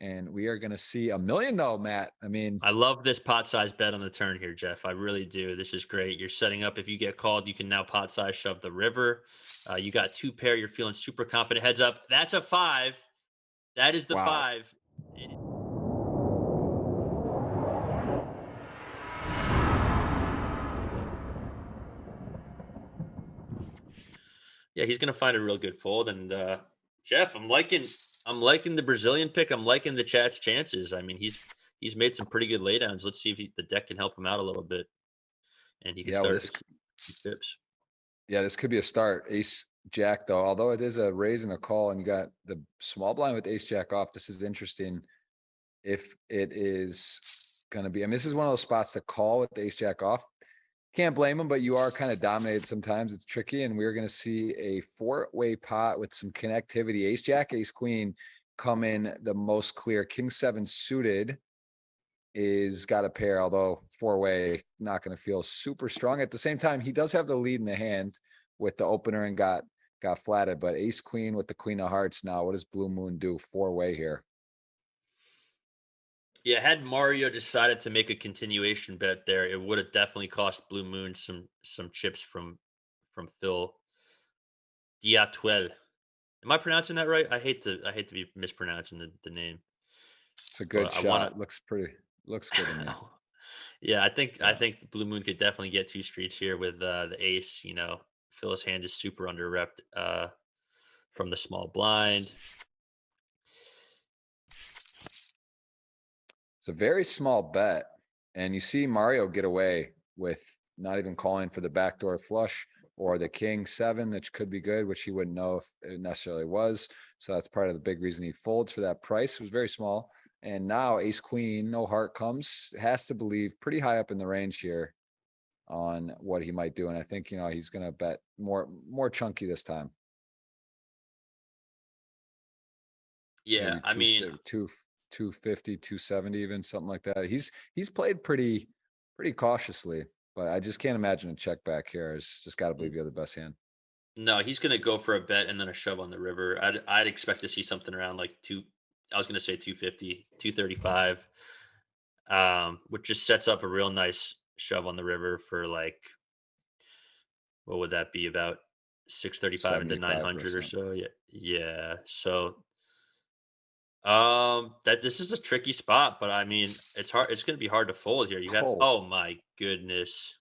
And we are going to see $1 million though, Matt. I mean, I love this pot size bet on the turn here, Jeff. I really do. This is great. You're setting up. If you get called, you can now pot size shove the river. You got 2 pair. You're feeling super confident. Heads up. That's a 5. That is the wow. 5. Yeah, he's gonna find a real good fold. And Jeff, I'm liking the Brazilian pick. I'm liking the chat's chances. I mean, he's made some pretty good laydowns. Let's see if the deck can help him out a little bit, and he can Yeah, well, start making some pips. yeah, this could be a start. Ace Jack, though, although it is a raise and a call, and you got the small blind with Ace Jack off. This is interesting. If it is going to be, I mean, this is one of those spots to call with the Ace Jack off. Can't blame him, but you are kind of dominated sometimes. It's tricky, and we're going to see a 4-way pot with some connectivity. Ace Jack, Ace Queen come in the most clear. King 7 suited is got a pair, although 4-way not going to feel super strong. At the same time, he does have the lead in the hand with the opener and got flatted. But Ace Queen with the Queen of Hearts now. What does Blue Moon do? 4-way here. Yeah, had Mario decided to make a continuation bet there, it would have definitely cost Blue Moon some chips from Phil Diatuel. Am I pronouncing that right? I hate to be mispronouncing the name, It's a good but I want shot. Looks good to me. to. Yeah, I Yeah. think Blue Moon could definitely get 2 streets here with the ace. Phil's hand is super under repped from the small blind. It's a very small bet. And you see Mario get away with not even calling for the backdoor flush or the King 7, which could be good, which he wouldn't know if it necessarily was. So that's part of the big reason he folds for that price. It was very small. And now Ace Queen, no heart comes, has to believe pretty high up in the range here on what he might do. And I think, he's going to bet more chunky this time. Yeah, Maybe I mean, 250, 270, even something like that. He's played pretty cautiously, but I just can't imagine a check back here. It's just got to believe you have the best hand. no, he's gonna go for a bet and then a shove on the river. I'd expect to see something around like two. I was gonna say 250, 235, which just sets up a real nice shove on the river for like what would that be, about 635 into 900 or 75%. so. Yeah, yeah. So that this is a tricky spot, but I mean, it's hard. It's gonna be hard to fold here. You have, Oh, oh my goodness,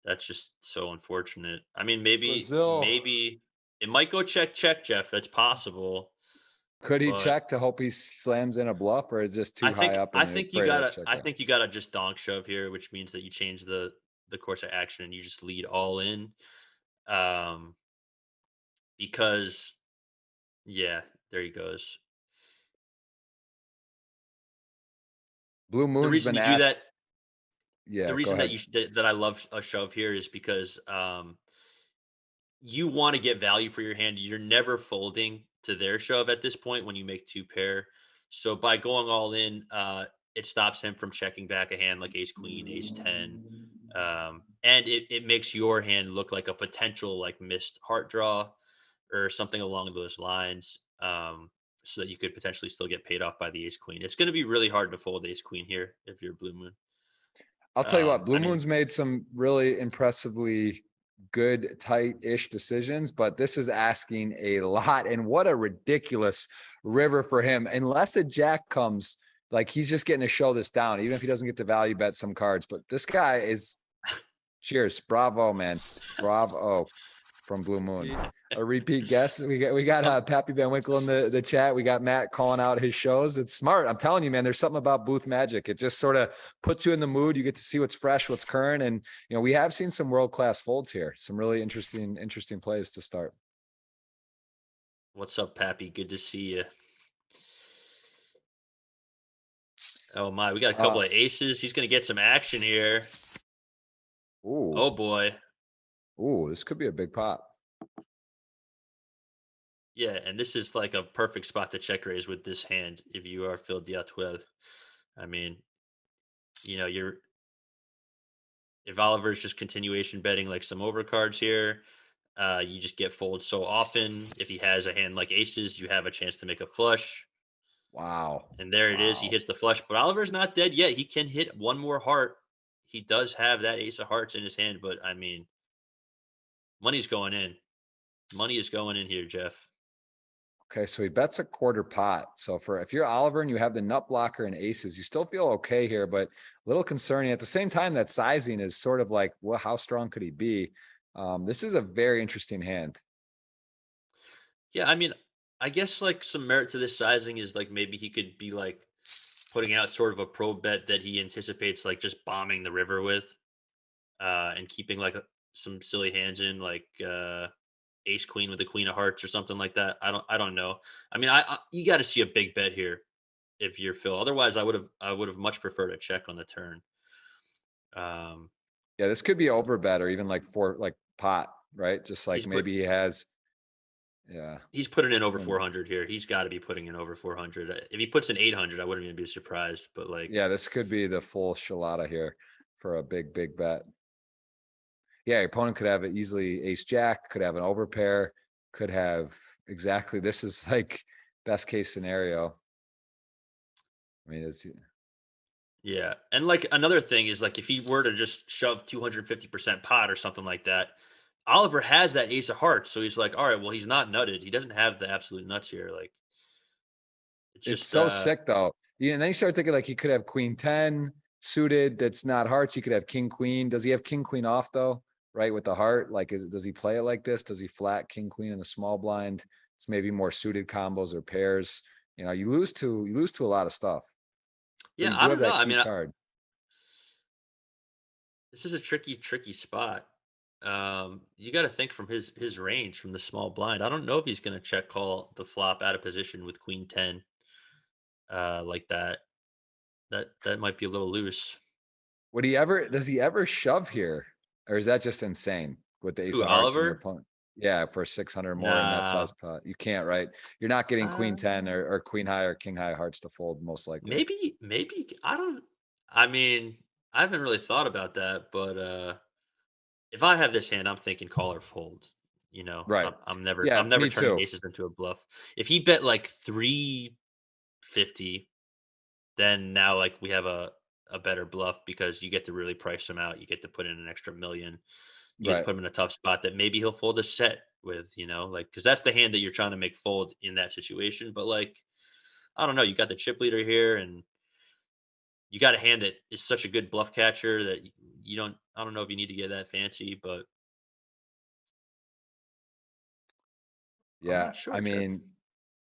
that's just so unfortunate. I mean, maybe it might go check check, Jeff. That's possible, could he but check to hope he slams in a bluff, or is this too high up I and you're think you afraid of that gotta check I back? think you gotta just donk shove here, which means that you change the course of action and you just lead all in. Um, because yeah, there he goes. Blue The Moon's reason been you do asked. that, the Yeah, go reason that ahead. that I love a shove here is because you want to get value for your hand. You're never folding to their shove at this point when you make 2 pair. So by going all in, it stops him from checking back a hand like ace queen, ace 10. And it makes your hand look like a potential like missed heart draw or something along those lines. So that you could potentially still get paid off by the ace queen. It's going to be really hard to fold ace queen here if you're Blue Moon. I'll tell you what, Blue I mean, Moon's made some really impressively good, tight-ish decisions, but this is asking a lot. And what a ridiculous river for him. Unless a jack comes, like he's just getting to show this down, even if he doesn't get to value bet some cards. But this guy is cheers. Bravo, man. Bravo from Blue Moon. A repeat guest. We got Pappy Van Winkle in the chat. We got Matt calling out his shows. It's smart. I'm telling you, man, there's something about booth magic. It just sort of puts you in the mood. You get to see what's fresh, what's current. And we have seen some world-class folds here. Some really interesting plays to start. what's up, Pappy? Good to see you. Oh my, we got a couple of aces. He's gonna get some action here. Ooh. Oh boy. Ooh, this could be a big pot. Yeah, and this is like a perfect spot to check raise with this hand if you are Phil Diatwell. I mean, you're if Oliver's just continuation betting like some overcards here, you just get fold so often. If he has a hand like aces, you have a chance to make a flush. Wow. And there it is. He Wow. hits the flush, but Oliver's not dead yet. He can hit one more heart. He does have that ace of hearts in his hand, but I mean, money's going in. Money is going in here, Jeff. Okay, so he bets a quarter pot. So for if you're Oliver and you have the nut blocker and aces, you still feel okay here, but a little concerning. At the same time, that sizing is sort of like, well, how strong could he be? This is a very interesting hand. Yeah, I mean, I guess like some merit to this sizing is like maybe he could be like putting out sort of a pro bet that he anticipates like just bombing the river with, and keeping like some silly hands in like ace queen with the queen of hearts or something like that. I don't know. I mean, I you got to see a big bet here if you're Phil. Otherwise, I would have much preferred a check on the turn. Um, Yeah, this could be over bet or even like for like pot, right? Just like he's put maybe he has, yeah, he's putting in it's over gonna be, 400 here. He's got to be putting in over 400. If he puts in 800, I wouldn't even be surprised. But like, yeah, this could be the full shalada here for a big, big bet. Yeah, your opponent could have it easily ace jack, could have an overpair, could have exactly this is like best case scenario. I mean, it's yeah, and like another thing is like if he were to just shove 250% pot or something like that, Oliver has that ace of hearts, so he's like, all right, well, he's not nutted. He doesn't have the absolute nuts here. Like it's it's just so sick though. Yeah, and then you start thinking like he could have queen 10 suited that's not hearts. He could have king queen. Does he have king queen off though? Right with the heart? Like does he play it like this? Does he flat king queen in the small blind? It's maybe more suited combos or pairs. You know, you lose to a lot of stuff, but yeah, you I do have don't know. that I key mean, card. this is a tricky spot. You got to think from his range from the small blind. I don't know if he's going to check call the flop out of position with queen 10 like that. That might be a little loose. Does he ever shove here? Or is that just insane with the ace Who, of hearts and your Oliver? opponent? Yeah, for 600 more in that Nah. size pot. You can't, right? You're not getting queen 10 Um, or queen high or king high hearts to fold, most likely. maybe I don't. I mean, I haven't really thought about that, but if I have this hand, I'm thinking call or fold. You know, Right. I'm never Yeah, I'm never me turning too. aces into a bluff. If he bet like 350, then now like we have a better bluff because you get to really price him out. You get to put in an extra million. You get to Right. put him in a tough spot that maybe he'll fold a set with. You know, like because that's the hand that you're trying to make fold in that situation. But like I don't know, you got the chip leader here and you got a hand that is such a good bluff catcher that you don't. I don't know if you need to get that fancy, but I'm Yeah. not sure, I Jeff. mean,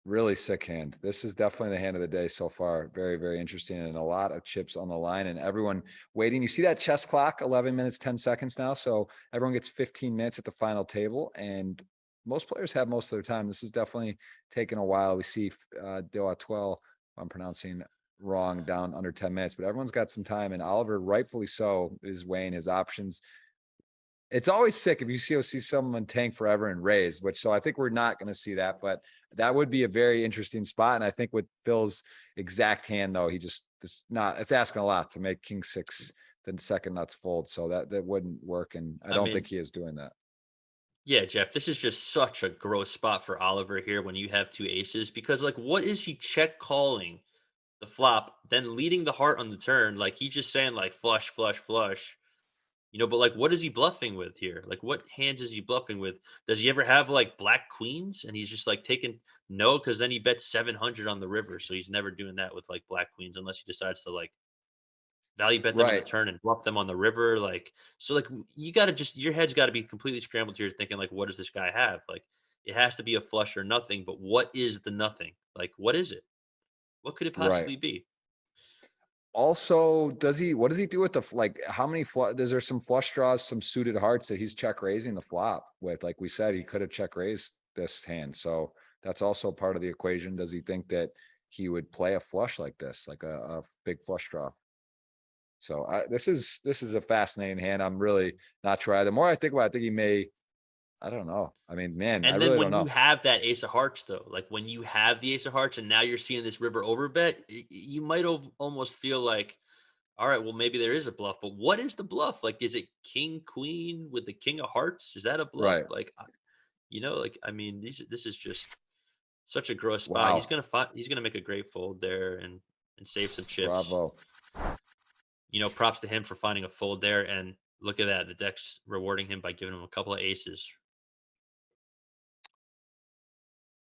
really sick hand. This is definitely the hand of the day so far. Very, very interesting and a lot of chips on the line and everyone waiting. You see that chess clock, 11 minutes, 10 seconds now. So everyone gets 15 minutes at the final table and most players have most of their time. This is definitely taking a while. We see Delatwell, I'm pronouncing wrong, down under 10 minutes, but everyone's got some time and Oliver, rightfully so, is weighing his options. It's always sick if you see someone tank forever and raise, which so I think we're not going to see that, but that would be a very interesting spot. And I think with Phil's exact hand, though, he just it's not it's asking a lot to make king six then second nuts fold. So that wouldn't work. And I I don't think mean, he is doing that. yeah, Jeff, this is just such a gross spot for Oliver here when you have two aces because, like, what is he check calling the flop, then leading the heart on the turn? Like, he's just saying, like, flush, flush, flush. You know, but like, what is he bluffing with here? Like, what hands is he bluffing with? Does he ever have like black queens and he's just like taking no? Because then he bets 700 on the river, so he's never doing that with like black queens unless he decides to like value bet them on the Right. turn and bluff them on the river. Like, so like you got to just your head's got to be completely scrambled here, thinking like, what does this guy have? Like, it has to be a flush or nothing. But what is the nothing? Like, what is it? What could it Right. possibly be? Also, what does he do with like how many is there some flush draws, some suited hearts that he's check raising the flop with? Like we said, he could have check raised this hand. So that's also part of the equation. Does he think that he would play a flush like this, like a big flush draw? So this is a fascinating hand. I'm really not sure. The more I think about it, I think he may, I don't know. I mean, man, I And then really don't when you know. have that ace of hearts, though, like when you have the ace of hearts and now you're seeing this river over bet, you might almost feel like, all right, well, maybe there is a bluff, but what is the bluff? Like, is it king, queen with the king of hearts? Is that a bluff? Right. Like, you know, like, I mean, this is just, Such a gross spot. Wow. He's gonna make a great fold there and save some chips. Bravo. Props to him for finding a fold there. And look at that. The deck's rewarding him by giving him a couple of aces.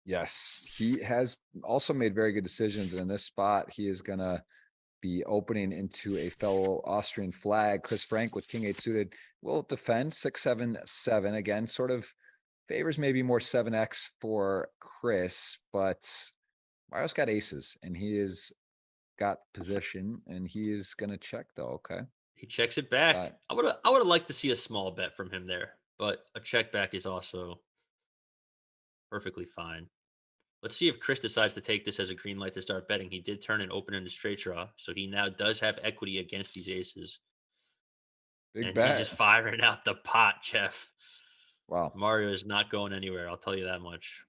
Yes. He has also made very good decisions. And in this spot, he is going to be opening into a fellow Austrian flag. Chris Frank with king eight suited will defend 6-7-7. Again, sort of favors maybe more 7x for Chris, but Mario's got aces and he is got position and he is going to check though. Okay. He checks it Side. back. I would have liked to see a small bet from him there, but a check back is also perfectly fine. Let's see if Chris decides to take this as a green light to start betting. He did turn and open into straight draw, so he now does have equity against these aces. Big And he's just bet. firing out the pot, Jeff. Wow. Mario is not going anywhere. I'll tell you that much.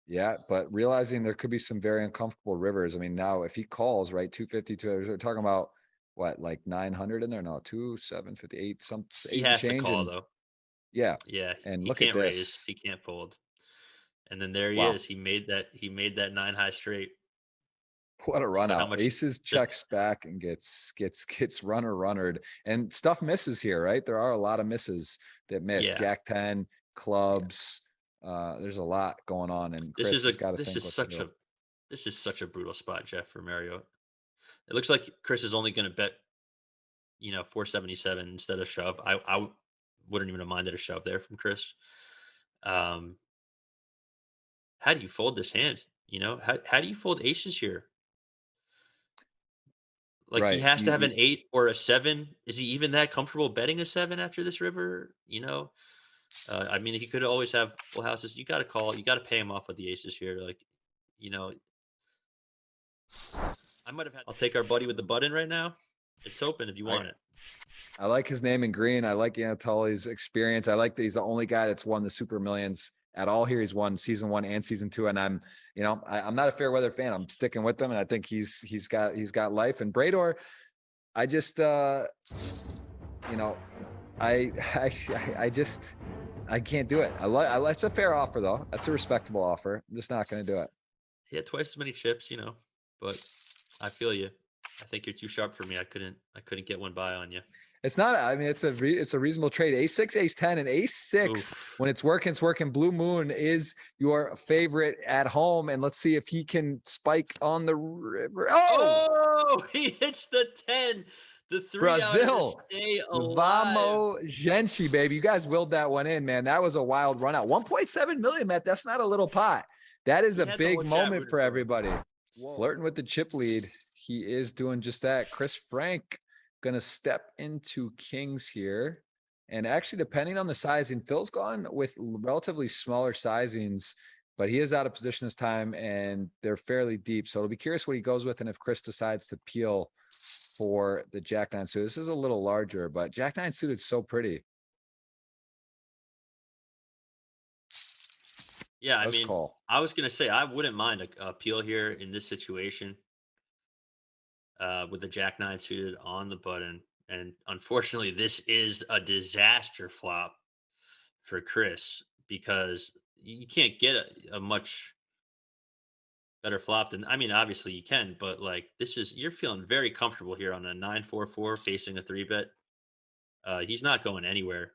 Yeah, but realizing there could be some very uncomfortable rivers. I mean, now if he calls, right, 250, we're talking about what, like 900 in there? No, 758, some He eight and has to change. call And though. yeah, Yeah, and he look at can't raise. this. He can't fold. And then there he Wow, is. He made that nine high straight. what a run So how out. much? Aces Just checks back and gets runnered. And stuff misses here, right? There are a lot of misses that miss. yeah. Jack 10, Yeah. clubs. There's a lot going on, and This Chris is a has got to this think is what to such do. a this is such a brutal spot, Jeff, for Mario. It looks like Chris is only going to bet 477 instead of shove. I wouldn't even have minded a shove there from Chris. Um, how do you fold this hand? How do you fold aces here? Like he Right. has to have an 8 or a 7. Is he even that comfortable betting a 7 after this river? I mean, he could always have full houses. You got to call. You got to pay him off with the aces here. Like, you know, I might have had. I'll take our buddy with the button right now. It's open if you want it. I like his name in green. I like Anatoly's experience. I like that he's the only guy that's won the Super Millions at all here. He's won season 1 and season 2. And I'm not a fair weather fan. I'm sticking with him. And I think he's got life. And Brador, I just, I can't do it. It's a fair offer though. That's a respectable offer. I'm just not going to do it. He had twice as many chips, but I feel you. I think you're too sharp for me. I couldn't get one by on you. It's not. I mean, it's a reasonable trade. Ace-6, ace-10, and ace-6. Oof. When it's working. Blue Moon is your favorite at home, and let's see if he can spike on the river. Oh, he hits the 10. The 3 Brazil. out to stay alive. Vamo Genci, baby. You guys willed that one in, man. That was a wild run out. 1.7 million, Matt. That's not a little pot. That is a big moment for everybody. Flirting with the chip lead. He is doing just that. Chris Frank going to step into kings here. And actually, depending on the sizing, Phil's gone with relatively smaller sizings, but he is out of position this time and they're fairly deep. So it'll be curious what he goes with and if Chris decides to peel for the Jack 9 suited. This is a little larger, but Jack 9 suited is so pretty. Yeah, I mean, call. I was going to say I wouldn't mind a peel here in this situation. With the Jack 9 suited on the button. And unfortunately, this is a disaster flop for Chris because you can't get a much better flop than, I mean, obviously you can, but like you're feeling very comfortable here on a 9-4-4 facing a 3-bet. He's not going anywhere.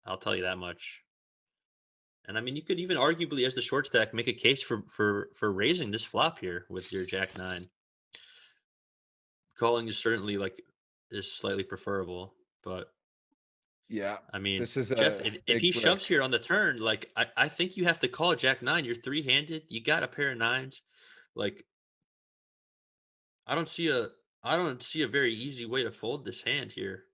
I'll tell you that much. And I mean, you could even arguably, as the short stack, make a case for raising this flop here with your Jack 9. Calling is slightly preferable, but Yeah, I mean, this is Jeff, a if he big shoves brick. here on the turn, like I think you have to call Jack 9. You're 3-handed. You got a pair of 9s. Like I don't see a very easy way to fold this hand here.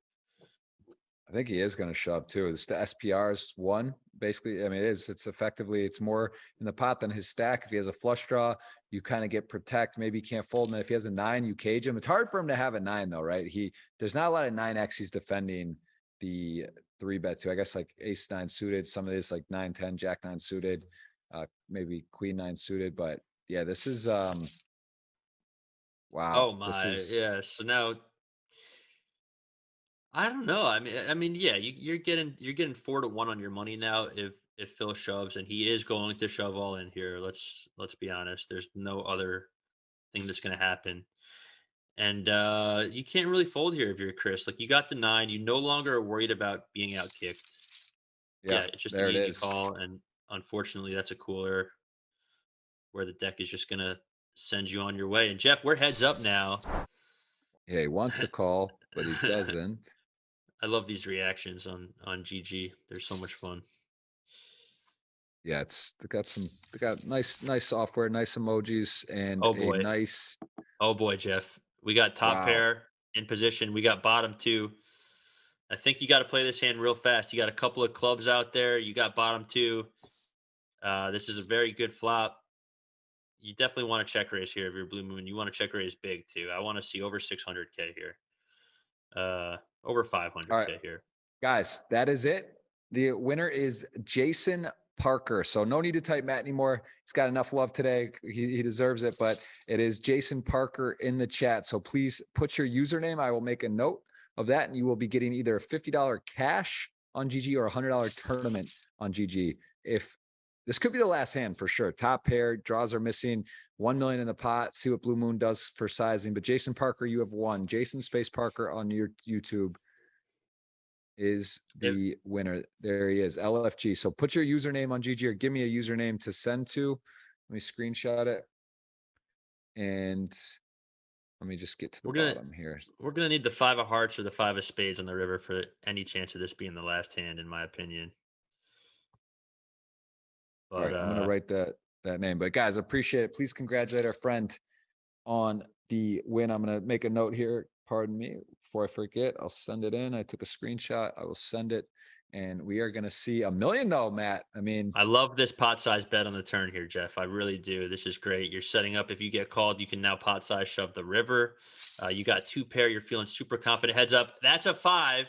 I think he is going to shove too. It's the SPR's one. Basically, I mean, it's more in the pot than his stack. If he has a flush draw, you kind of get protect. Maybe he can't fold him. If he has a 9, you cage him. It's hard for him to have a 9 though, right? There's not a lot of 9x he's defending the 3-bet to. I guess like ace 9 suited, some of this like 9-10, Jack 9 suited, maybe queen 9 suited. But yeah, this is wow. Oh my, yeah. So now I don't know. I mean, yeah, you're getting 4-1 on your money now. if Phil shoves, and he is going to shove all in here. Let's be honest. There's no other thing that's going to happen. And you can't really fold here if you're Chris. Like, you got the 9, you no longer are worried about being out kicked. Yeah, Yeah, it's just an there it easy is. call, and unfortunately, that's a cooler where the deck is just gonna send you on your way. And Jeff, we're heads up now. Yeah, he wants to call, but he doesn't. I love these reactions on GG. They're so much fun. Yeah, they got nice software, nice emojis, and Oh a boy. nice Oh boy, Jeff. We got top wow. pair in position. We got bottom 2. I think you got to play this hand real fast. You got a couple of clubs out there. You got bottom 2. This is a very good flop. You definitely want to check raise here if you're Blue Moon. You want to check raise big too. I want to see over 600K here. Over All right, 500K here. guys, that is it. The winner is Jason Parker. So no need to type Matt anymore. He's got enough love today. He deserves it, but it is Jason Parker in the chat. So please put your username. I will make a note of that, and you will be getting either a $50 cash on GG or a $100 tournament on GG. If this could be the last hand for sure. Top pair, draws are missing, 1 million in the pot. See what Blue Moon does for sizing. But Jason Parker, you have won. Jason Space Parker on your YouTube is the winner. There he is, LFG. So put your username on GG or give me a username to send to. Let me screenshot it. And let me just get to the bottom here. We're gonna need the 5 of hearts or the 5 of spades on the river for any chance of this being the last hand, in my opinion. But all right, I'm gonna write that name. But guys, appreciate it. Please congratulate our friend on the win. I'm gonna make a note here. Pardon me, before I forget, I'll send it in. I took a screenshot. I will send it. And we are going to see $1 million though, Matt. I mean, I love this pot size bet on the turn here, Jeff. I really do. This is great. You're setting up. If you get called, you can now pot size shove the river. You got 2 pair. You're feeling super confident. Heads up. That's a 5.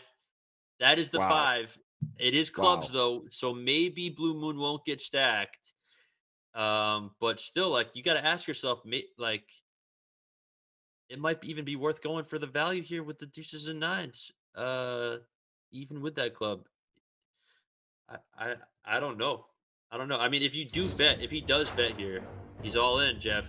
That is the wow. 5. It is clubs though, so maybe Blue Moon won't get stacked. But still, like, you got to ask yourself, like, it might even be worth going for the value here with the deuces and 9s. Even with that club, I don't know. I don't know. I mean, if you do bet, if he does bet here, he's all in, Jeff.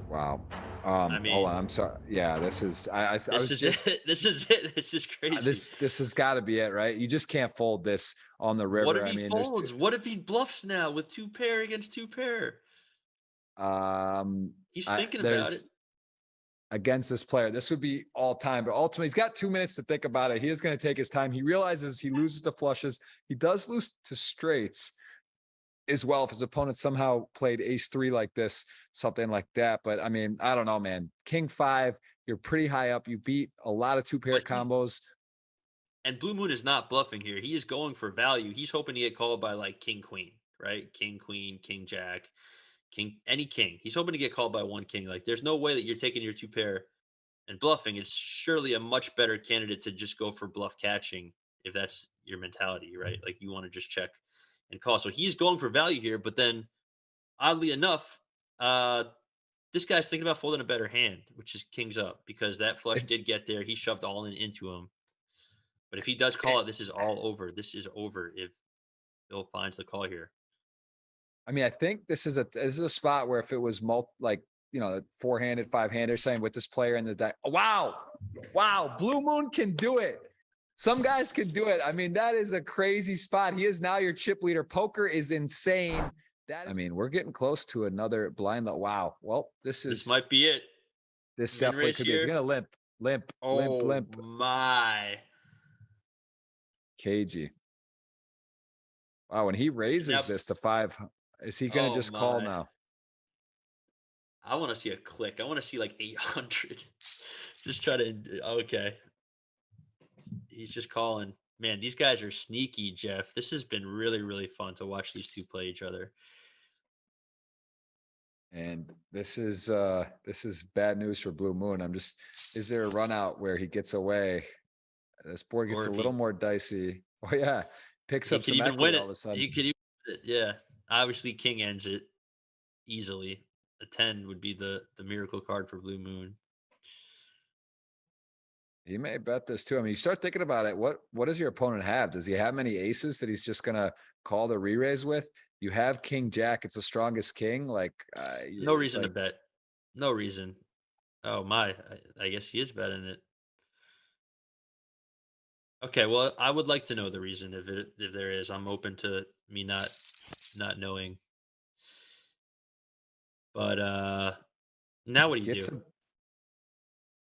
Wow. I mean, hold on, I'm sorry. Yeah, this is I was just it. This is it. This is crazy. this has got to be it, right? You just can't fold this on the river. What if I he mean, folds? What if he bluffs now with 2 pair against 2 pair? He's thinking about it. Against this player, this would be all time, but ultimately he's got 2 minutes to think about it. He is going to take his time. He realizes he loses to flushes. He does lose to straights as well. If his opponent somehow played ace-3 like this, something like that. But I mean, I don't know, man. King 5, you're pretty high up. You beat a lot of 2-pair combos. And Blue Moon is not bluffing here. He is going for value. He's hoping to get called by like king queen, right? King queen, king jack, any king. He's hoping to get called by one king. Like, there's no way that you're taking your 2 pair and bluffing. It's surely a much better candidate to just go for bluff catching if that's your mentality, right? Like, you want to just check and call. So he's going for value here, but then oddly enough, this guy's thinking about folding a better hand, which is kings up, because that flush did get there. He shoved all in into him. But if he does call it, this is all over. This is over if Bill finds the call here. I mean, I think this is a spot where if it was like, you know, 4-handed, 5-handed, saying with this player in the deck, wow, Blue Moon can do it. Some guys can do it. I mean, that is a crazy spot. He is now your chip leader. Poker is insane. I mean, we're getting close to another blind. Wow. Well, this might be it. This definitely could be. He's gonna limp. Oh my. KG. Wow, when he raises this to 5, is he gonna just call now? I want to see a click. I want to see like 800. Just try to. Okay. He's just calling. Man, these guys are sneaky, Jeff. This has been really, really fun to watch these two play each other. And this is bad news for Blue Moon. Is there a run out where he gets away? This board gets a little more dicey. Oh yeah, picks up some equity all of a sudden. He could even win it. Yeah, obviously king ends it easily. A 10 would be the miracle card for Blue Moon. You may bet this too. I mean, you start thinking about it. What does your opponent have? Does he have many aces that he's just gonna call the re-raise with? You have King Jack. It's the strongest king. Like No it's reason to like bet. No reason. Oh my, I guess he is betting it. Okay, well, I would like to know the reason if there is. I'm open to me not knowing. But now what do you get do? some.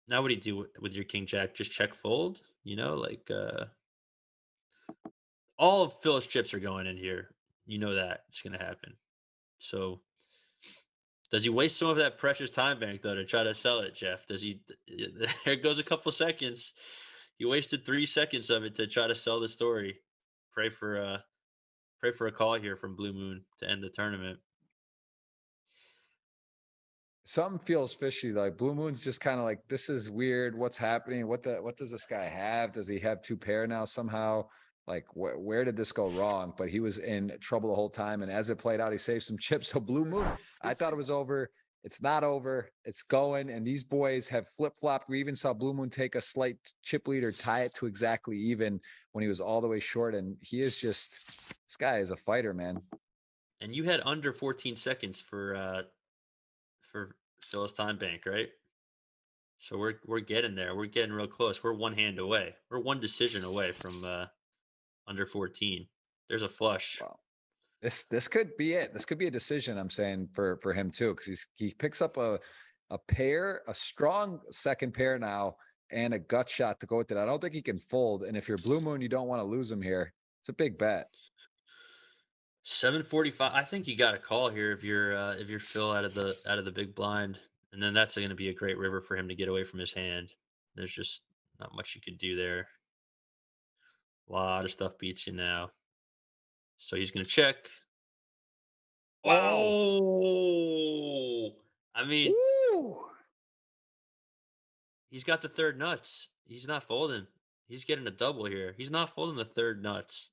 Now what do you do with your king jack? Just check fold? You know, like all of Phil's chips are going in here. You know that it's gonna happen. So does he waste some of that precious time bank though to try to sell it, Jeff? Does he? There goes a couple seconds. He wasted 3 seconds of it to try to sell the story. Pray for uh pray for a call here from Blue Moon to end the tournament. Something feels fishy. Like Blue Moon's just kind of like, this is weird. What's happening? What does this guy have? Does he have two pair now somehow? Like where did this go wrong? But he was in trouble the whole time. And as it played out, he saved some chips. So Blue Moon, I thought it was over. It's not over. It's going. And these boys have flip-flopped. We even saw Blue Moon take a slight chip lead or tie it to exactly even when he was all the way short. And he is just, this guy is a fighter, man. And you had under 14 seconds for Phil's time bank, right? So we're getting there. We're getting real close. We're one hand away. We're one decision away from under 14. There's a flush. Wow. This could be it. This could be a decision, I'm saying, for him too, because he picks up a pair, a strong second pair now, and a gut shot to go with it. I don't think he can fold. And if you're Blue Moon, you don't want to lose him here. It's a big bet. 745. I think you got a call here if you're Phil out of the big blind, and then that's going to be a great river for him to get away from his hand. There's just not much you could do there. A lot of stuff beats you now. So he's going to check. Wow. Oh, I mean, Woo! he's got the third nuts. He's not folding. He's getting a double here. He's not folding the third nuts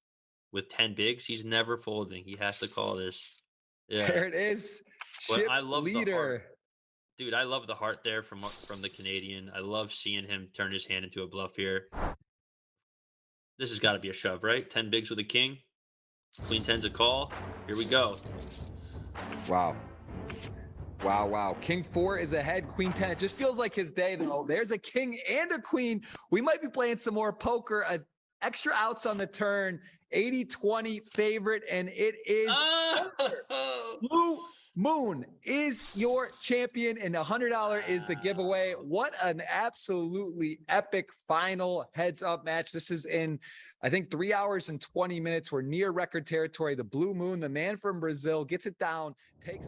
with 10 bigs. He's never folding. He has to call this. Yeah. There it is. But Chip I love the heart. leader. Dude, I love the heart there from the Canadian. I love seeing him turn his hand into a bluff here. This has got to be a shove, right? 10 bigs with a king. Queen 10's a call. Here we go. Wow. Wow, wow. King 4 is ahead. Queen 10. It just feels like his day, though. There's a king and a queen. We might be playing some more poker. Extra outs on the turn. 80-20 favorite, and it is Oh! Blue Moon is your champion, and $100 is the giveaway. What an absolutely epic final heads-up match. This is in, I think, 3 hours and 20 minutes. We're near record territory. The Blue Moon, the man from Brazil, gets it down, takes